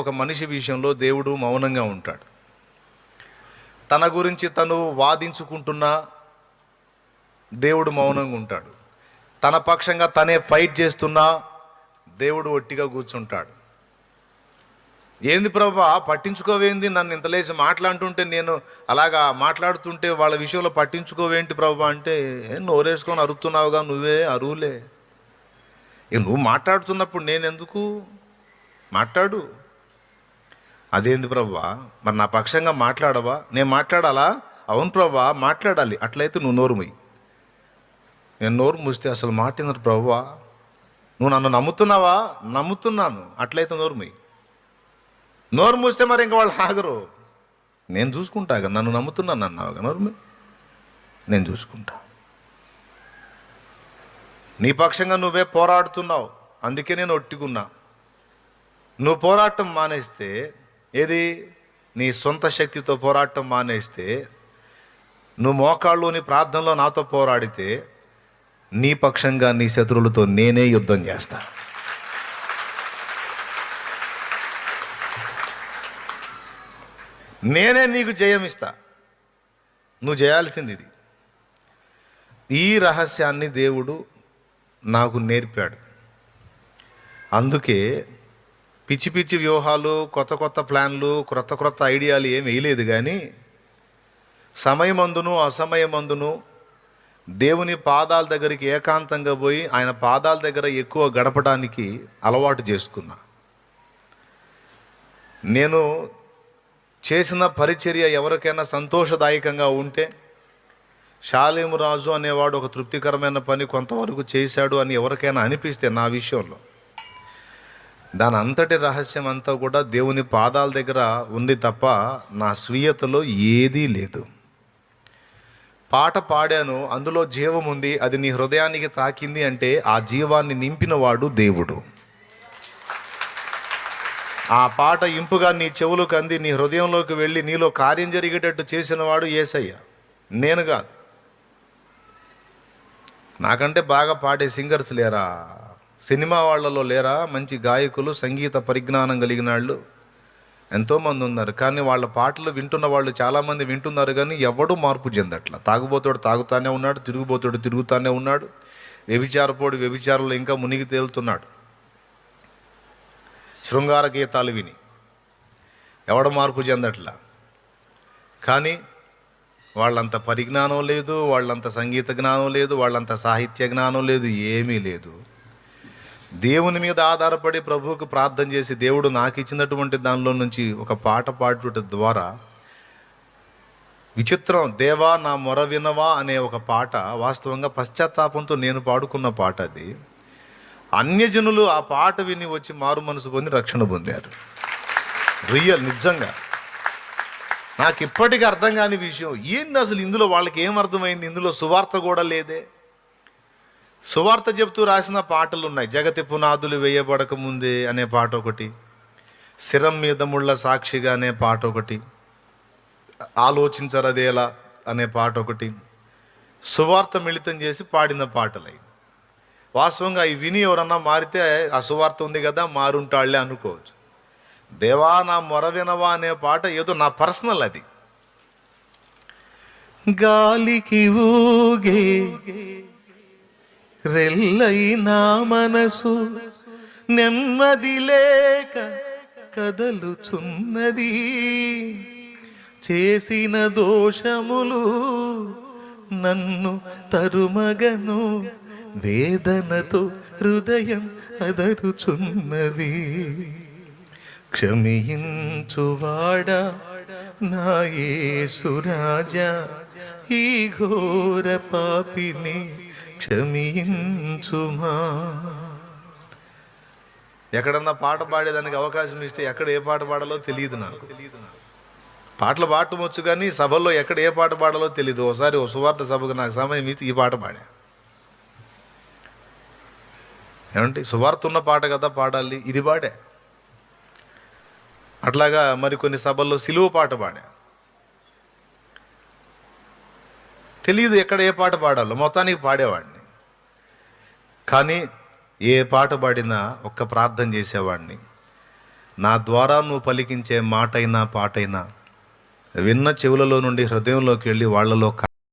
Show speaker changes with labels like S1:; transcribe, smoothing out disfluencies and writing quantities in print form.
S1: ఒక మనిషి విషయంలో దేవుడు మౌనంగా ఉంటాడు. తన గురించి తను వాదించుకుంటున్నా దేవుడు మౌనంగా ఉంటాడు. తన పక్షంగా తనే ఫైట్ చేస్తున్నా దేవుడు ఒట్టిగా కూర్చుంటాడు. ఏంది ప్రభా పట్టించుకోవేంది, నన్ను ఇంత లేచి మాట్లాడుతుంటే నేను అలాగా మాట్లాడుతుంటే వాళ్ళ విషయంలో పట్టించుకోవేంటి ప్రభా అంటే, నోరేసుకొని అరుతున్నావుగా, నువ్వే అరువులే. నువ్వు మాట్లాడుతున్నప్పుడు నేనెందుకు మాట్లాడు. అదేంది ప్రభా, మరి నా పక్షంగా మాట్లాడవా? నేను మాట్లాడాలా? అవును ప్రభా మాట్లాడాలి. అట్లయితే నువ్వు నోరు మూయి. నేను నోరు మూస్తే అసలు మాటినరు ప్రభా. నువ్వు నన్ను నమ్ముతున్నావా? నమ్ముతున్నాను. అట్లయితే నోరు మూయి. నోరు మూస్తే మరి ఇంకా వాళ్ళు ఆగరు. నేను చూసుకుంటాగా, నన్ను నమ్ముతున్నాను అన్నావుగా, నోరు మూయి, నేను చూసుకుంటా. నీ పక్షంగా నువ్వే పోరాడుతున్నావు, అందుకే నేను ఒట్టుకున్నా. నువ్వు పోరాటం మానేస్తే, ఏది నీ సొంత శక్తితో పోరాటం మానేస్తే, నువ్వు మోకాళ్ళుని ప్రార్థనలో నాతో పోరాడితే, నీ పక్షంగా నీ శత్రువులతో నేనే యుద్ధం చేస్తా. నేనే నీకు జయమిస్తా. నువ్వు చేయాల్సింది ఇది. ఈ రహస్యాన్ని దేవుడు నాకు నేర్పాడు. అందుకే పిచ్చి పిచ్చి వ్యూహాలు, కొత్త కొత్త ప్లాన్లు, క్రొత్త ఐడియాలు ఏమి వేయలేదు. కానీ సమయమందును అసమయమందును దేవుని పాదాల దగ్గరికి ఏకాంతంగా పోయి ఆయన పాదాల దగ్గర ఎక్కువ గడపడానికి అలవాటు చేసుకున్నా. నేను చేసిన పరిచర్య ఎవరికైనా సంతోషదాయకంగా ఉంటే, షాలేము రాజు అనేవాడు ఒక తృప్తికరమైన పని కొంతవరకు చేశాడు అని ఎవరికైనా అనిపిస్తే నా విషయంలో, దాని అంతటి రహస్యం అంతా కూడా దేవుని పాదాల దగ్గర ఉంది తప్ప నా స్వీయతలో ఏదీ లేదు. పాట పాడాను, అందులో జీవం ఉంది, అది నీ హృదయానికి తాకింది అంటే ఆ జీవాన్ని నింపినవాడు దేవుడు. ఆ పాట ఇంపుగా నీ చెవులకు అంది, నీ హృదయంలోకి వెళ్ళి నీలో కార్యం జరిగేటట్టు చేసినవాడు యేసయ్య, నేను కాదు. నాకంటే బాగా పాడే సింగర్స్ లేరా? సినిమా వాళ్ళలో లేరా మంచి గాయకులు, సంగీత పరిజ్ఞానం కలిగిన వాళ్ళు? ఎంతోమంది ఉన్నారు. కానీ వాళ్ళ పాటలు వింటున్న వాళ్ళు చాలామంది వింటున్నారు, కానీ ఎవడూ మార్పు చెందట్లా. తాగుబోతుడు తాగుతానే ఉన్నాడు, తిరుగుబోతుడు తిరుగుతానే ఉన్నాడు, వ్యభిచారపోడు వ్యభిచారంలో ఇంకా మునిగి తేలుతున్నాడు. శృంగార గీతాలు విని ఎవడ మార్పు చెందట్లా. కానీ వాళ్ళంత పరిజ్ఞానం లేదు, వాళ్ళంత సంగీత జ్ఞానం లేదు, వాళ్ళంత సాహిత్య జ్ఞానం లేదు, ఏమీ లేదు. దేవుని మీద ఆధారపడి ప్రభువుకు ప్రార్థన చేసి దేవుడు నాకు ఇచ్చినటువంటి దానిలో నుంచి ఒక పాట పాడుట ద్వారా, విచిత్రం, దేవా నా మొర వినవా అనే ఒక పాట వాస్తవంగా పశ్చాత్తాపంతో నేను పాడుకున్న పాట. అది అన్యజనులు ఆ పాట విని వచ్చి మారు మనసు పొంది రక్షణ పొందారు. రియల్, నిజంగా. నాకు ఇప్పటికీ అర్థం కాని విషయం ఏంది అసలు, ఇందులో వాళ్ళకి ఏం అర్థమైంది? ఇందులో సువార్త కూడా లేదే. సువార్త చెప్తూ రాసిన పాటలు ఉన్నాయి. జగతి పునాదులు వేయబడక ముందే అనే పాట ఒకటి, శిరం మీద ముళ్ళ సాక్షిగా అనే పాట ఒకటి, ఆలోచించరదేలా అనే పాట ఒకటి, సువార్త మిళితం చేసి పాడిన పాటలై. వాస్తవంగా అవి విని ఎవరన్నా మారితే ఆ సువార్త ఉంది కదా మారుంటాళ్లే అనుకోవచ్చు. దేవా నా మొర వినవా అనే పాట ఏదో నా పర్సనల్. అది గాలికి ఊగే రెల్లైనా మనసు నెమ్మది లేక కదలుచున్నది, చేసిన దోషములు నన్ను తరుమగను, వేదనతో హృదయం అదరుచున్నది, క్షమించువాడా నా యేసు రాజా, ఈ ఘోర పాపిని క్షమించుమా. ఎక్కడన్నా పాట పాడేదానికి అవకాశం ఇస్తే ఎక్కడ ఏ పాట పాడాలో తెలియదు నాకు. పాటలు పాడటం వచ్చు కానీ సభల్లో ఎక్కడ ఏ పాట పాడాలో తెలియదు. ఒకసారి ఓ సువార్త సభకు నాకు సమయం ఇస్తే ఈ పాట పాడా. ఏమంటే సువార్త ఉన్న పాట కదా పాడాలి, ఇది పాడా. అట్లాగా మరికొన్ని సభల్లో సిలువ పాట పాడా. తెలియదు ఎక్కడ ఏ పాట పాడాలో, మొత్తానికి పాడేవాడిని. కానీ ఏ పాట పాడినా ఒక్క ప్రార్థన చేసేవాడిని, నా ద్వారా నువ్వు పలికించే మాటైనా పాటైనా విన్న చెవులలో నుండి హృదయంలోకి వెళ్ళి వాళ్ళలో